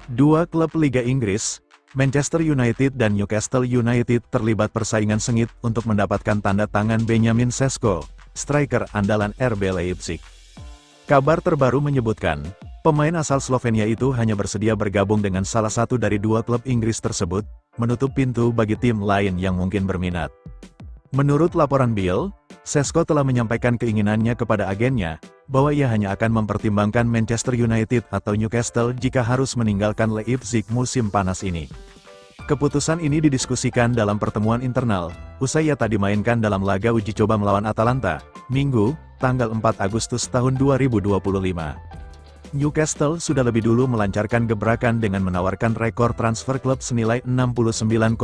Dua klub Liga Inggris, Manchester United dan Newcastle United terlibat persaingan sengit untuk mendapatkan tanda tangan Benjamin Sesko, striker andalan RB Leipzig. Kabar terbaru menyebutkan, pemain asal Slovenia itu hanya bersedia bergabung dengan salah satu dari dua klub Inggris tersebut, menutup pintu bagi tim lain yang mungkin berminat. Menurut laporan Bill, Sesko telah menyampaikan keinginannya kepada agennya, bahwa ia hanya akan mempertimbangkan Manchester United atau Newcastle jika harus meninggalkan Leipzig musim panas ini. Keputusan ini didiskusikan dalam pertemuan internal, usai ia tak dimainkan dalam laga uji coba melawan Atalanta, Minggu, tanggal 4 Agustus tahun 2025. Newcastle sudah lebih dulu melancarkan gebrakan dengan menawarkan rekor transfer klub senilai 69,8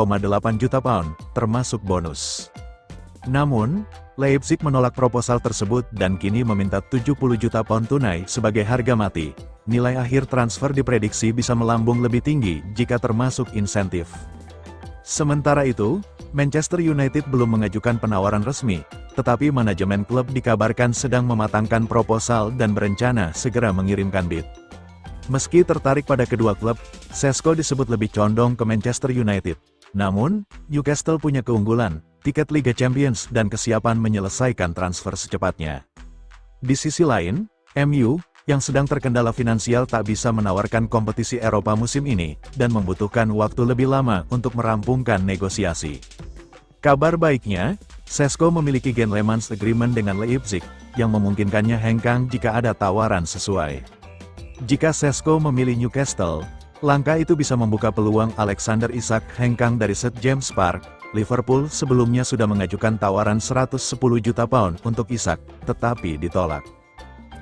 juta pound, termasuk bonus. Namun, Leipzig menolak proposal tersebut dan kini meminta 70 juta pound tunai sebagai harga mati. Nilai akhir transfer diprediksi bisa melambung lebih tinggi jika termasuk insentif. Sementara itu, Manchester United belum mengajukan penawaran resmi, tetapi manajemen klub dikabarkan sedang mematangkan proposal dan berencana segera mengirimkan bid. Meski tertarik pada kedua klub, Sesko disebut lebih condong ke Manchester United. Namun, Newcastle punya keunggulan, tiket Liga Champions dan kesiapan menyelesaikan transfer secepatnya. Di sisi lain, MU, yang sedang terkendala finansial tak bisa menawarkan kompetisi Eropa musim ini, dan membutuhkan waktu lebih lama untuk merampungkan negosiasi. Kabar baiknya, Sesko memiliki gentleman's agreement dengan Leipzig, yang memungkinkannya hengkang jika ada tawaran sesuai. Jika Sesko memilih Newcastle, langkah itu bisa membuka peluang Alexander Isak hengkang dari St. James Park. Liverpool sebelumnya sudah mengajukan tawaran 110 juta pound untuk Isak, tetapi ditolak.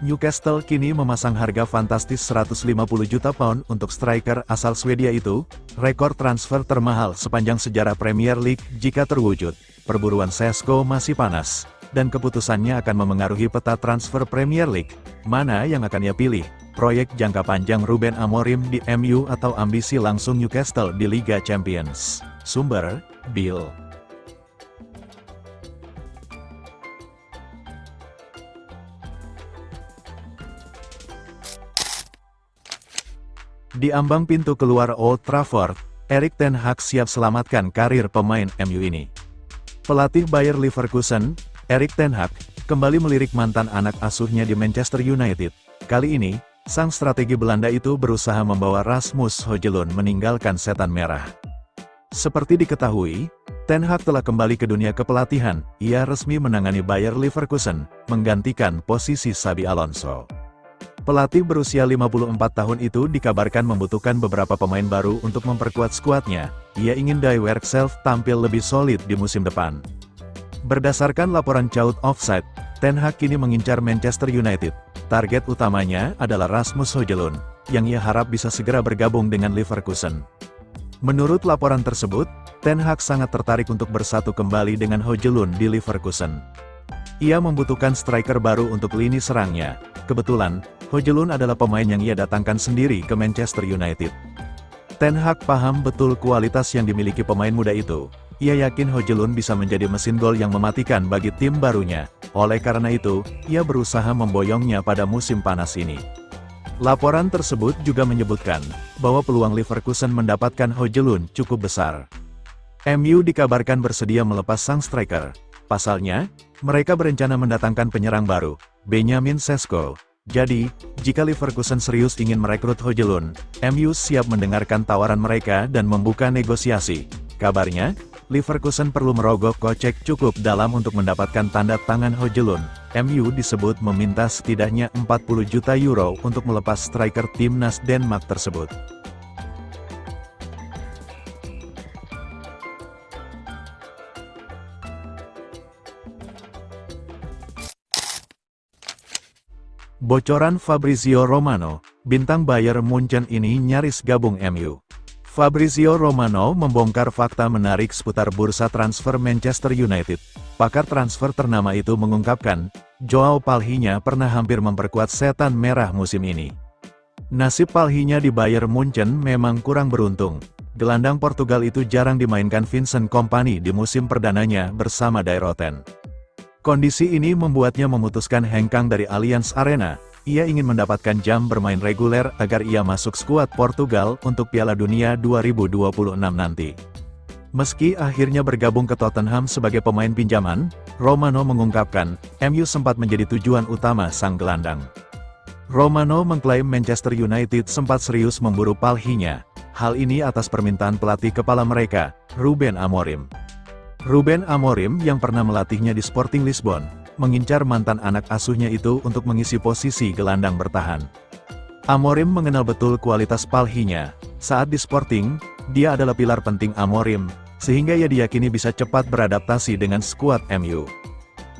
Newcastle kini memasang harga fantastis 150 juta pound untuk striker asal Swedia itu, rekor transfer termahal sepanjang sejarah Premier League jika terwujud. Perburuan Sesko masih panas, dan keputusannya akan memengaruhi peta transfer Premier League. Mana yang akan ia pilih? Proyek jangka panjang Ruben Amorim di MU atau ambisi langsung Newcastle di Liga Champions? Sumber, Bill. Di ambang pintu keluar Old Trafford, Erik ten Hag siap selamatkan karir pemain MU ini. Pelatih Bayer Leverkusen, Erik ten Hag, kembali melirik mantan anak asuhnya di Manchester United. Kali ini, sang strategi Belanda itu berusaha membawa Rasmus Højlund meninggalkan setan merah. Seperti diketahui, Ten Hag telah kembali ke dunia kepelatihan. Ia resmi menangani Bayer Leverkusen, menggantikan posisi Xabi Alonso. Pelatih berusia 54 tahun itu dikabarkan membutuhkan beberapa pemain baru untuk memperkuat skuadnya. Ia ingin Die Werkself tampil lebih solid di musim depan. Berdasarkan laporan Chaut Offside, Ten Hag kini mengincar Manchester United. Target utamanya adalah Rasmus Højlund, yang ia harap bisa segera bergabung dengan Leverkusen. Menurut laporan tersebut, Ten Hag sangat tertarik untuk bersatu kembali dengan Højlund di Leverkusen. Ia membutuhkan striker baru untuk lini serangnya. Kebetulan, Højlund adalah pemain yang ia datangkan sendiri ke Manchester United. Ten Hag paham betul kualitas yang dimiliki pemain muda itu. Ia yakin Højlund bisa menjadi mesin gol yang mematikan bagi tim barunya. Oleh karena itu, ia berusaha memboyongnya pada musim panas ini. Laporan tersebut juga menyebutkan, bahwa peluang Leverkusen mendapatkan Højlund cukup besar. MU dikabarkan bersedia melepas sang striker. Pasalnya, mereka berencana mendatangkan penyerang baru, Benjamin Sesko. Jadi, jika Leverkusen serius ingin merekrut Højlund, MU siap mendengarkan tawaran mereka dan membuka negosiasi. Kabarnya, Leverkusen perlu merogoh kocek cukup dalam untuk mendapatkan tanda tangan Højlund. MU disebut meminta setidaknya 40 juta euro untuk melepas striker timnas Denmark tersebut. Bocoran Fabrizio Romano, bintang Bayern Munchen ini nyaris gabung MU. Fabrizio Romano membongkar fakta menarik seputar bursa transfer Manchester United. Pakar transfer ternama itu mengungkapkan, Joao Palhinha pernah hampir memperkuat setan merah musim ini. Nasib Palhinha di Bayern Munchen memang kurang beruntung. Gelandang Portugal itu jarang dimainkan Vincent Kompany di musim perdananya bersama Die Rotten. Kondisi ini membuatnya memutuskan hengkang dari Allianz Arena, ia ingin mendapatkan jam bermain reguler agar ia masuk skuad Portugal untuk Piala Dunia 2026 nanti. Meski akhirnya bergabung ke Tottenham sebagai pemain pinjaman, Romano mengungkapkan, MU sempat menjadi tujuan utama sang gelandang. Romano mengklaim Manchester United sempat serius memburu Palhinha, hal ini atas permintaan pelatih kepala mereka, Ruben Amorim. Ruben Amorim yang pernah melatihnya di Sporting Lisbon, mengincar mantan anak asuhnya itu untuk mengisi posisi gelandang bertahan. Amorim mengenal betul kualitas Palhinha. Saat di Sporting, dia adalah pilar penting Amorim, sehingga ia diyakini bisa cepat beradaptasi dengan skuad MU.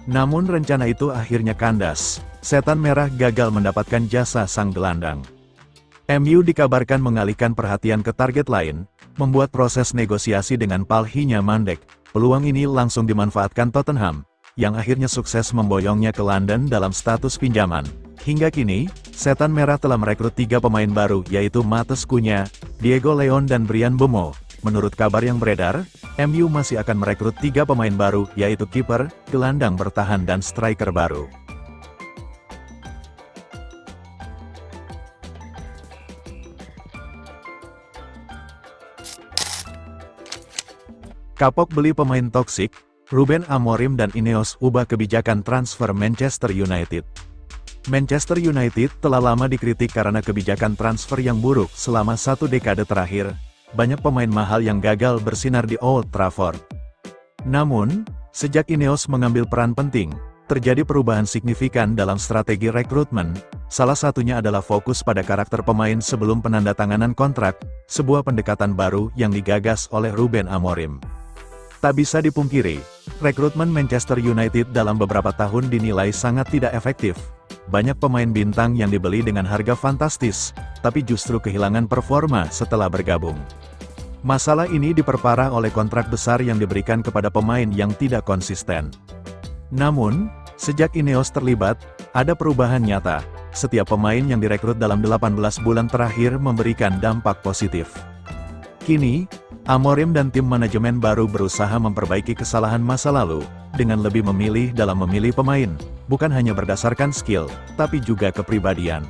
Namun rencana itu akhirnya kandas. Setan Merah gagal mendapatkan jasa sang gelandang. MU dikabarkan mengalihkan perhatian ke target lain, membuat proses negosiasi dengan Palhinha mandek. Peluang ini langsung dimanfaatkan Tottenham, yang akhirnya sukses memboyongnya ke London dalam status pinjaman. Hingga kini, Setan Merah telah merekrut 3 pemain baru yaitu Matheus Cunha, Diego Leon dan Bryan Mbeumo. Menurut kabar yang beredar, MU masih akan merekrut 3 pemain baru yaitu kiper, gelandang bertahan dan striker baru. Kapok beli pemain toksik, Ruben Amorim dan Ineos ubah kebijakan transfer Manchester United. Manchester United telah lama dikritik karena kebijakan transfer yang buruk selama 1 dekade terakhir. Banyak pemain mahal yang gagal bersinar di Old Trafford. Namun, sejak Ineos mengambil peran penting, terjadi perubahan signifikan dalam strategi rekrutmen. Salah satunya adalah fokus pada karakter pemain sebelum penandatanganan kontrak, sebuah pendekatan baru yang digagas oleh Ruben Amorim. Tak bisa dipungkiri, rekrutmen Manchester United dalam beberapa tahun dinilai sangat tidak efektif. Banyak pemain bintang yang dibeli dengan harga fantastis, tapi justru kehilangan performa setelah bergabung. Masalah ini diperparah oleh kontrak besar yang diberikan kepada pemain yang tidak konsisten. Namun, sejak Ineos terlibat, ada perubahan nyata. Setiap pemain yang direkrut dalam 18 bulan terakhir memberikan dampak positif. Kini, Amorim dan tim manajemen baru berusaha memperbaiki kesalahan masa lalu, dengan lebih memilih dalam memilih pemain, bukan hanya berdasarkan skill, tapi juga kepribadian.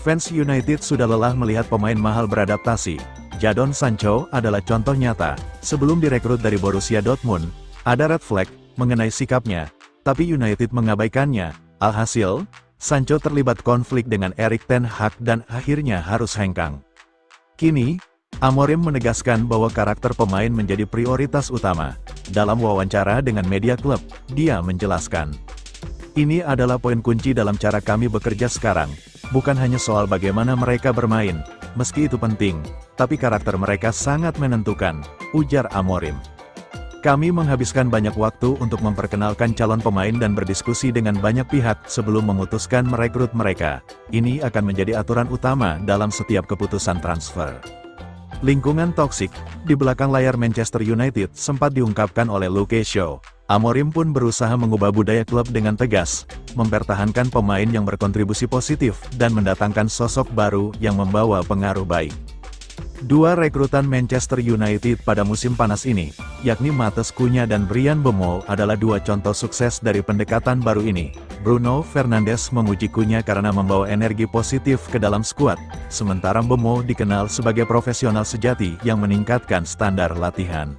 Fans United sudah lelah melihat pemain mahal beradaptasi. Jadon Sancho adalah contoh nyata. Sebelum direkrut dari Borussia Dortmund, ada red flag mengenai sikapnya, tapi United mengabaikannya. Alhasil, Sancho terlibat konflik dengan Erik ten Hag dan akhirnya harus hengkang. Kini, Amorim menegaskan bahwa karakter pemain menjadi prioritas utama. Dalam wawancara dengan media klub, dia menjelaskan, "Ini adalah poin kunci dalam cara kami bekerja sekarang. Bukan hanya soal bagaimana mereka bermain, meski itu penting, tapi karakter mereka sangat menentukan," ujar Amorim. "Kami menghabiskan banyak waktu untuk memperkenalkan calon pemain dan berdiskusi dengan banyak pihak sebelum memutuskan merekrut mereka. Ini akan menjadi aturan utama dalam setiap keputusan transfer." Lingkungan toksik di belakang layar Manchester United sempat diungkapkan oleh Luke Shaw. Amorim pun berusaha mengubah budaya klub dengan tegas, mempertahankan pemain yang berkontribusi positif dan mendatangkan sosok baru yang membawa pengaruh baik. 2 rekrutan Manchester United pada musim panas ini, yakni Matheus Cunha dan Bryan Mbeumo adalah 2 contoh sukses dari pendekatan baru ini. Bruno Fernandes memuji Cunha karena membawa energi positif ke dalam skuad, sementara Mbeumo dikenal sebagai profesional sejati yang meningkatkan standar latihan.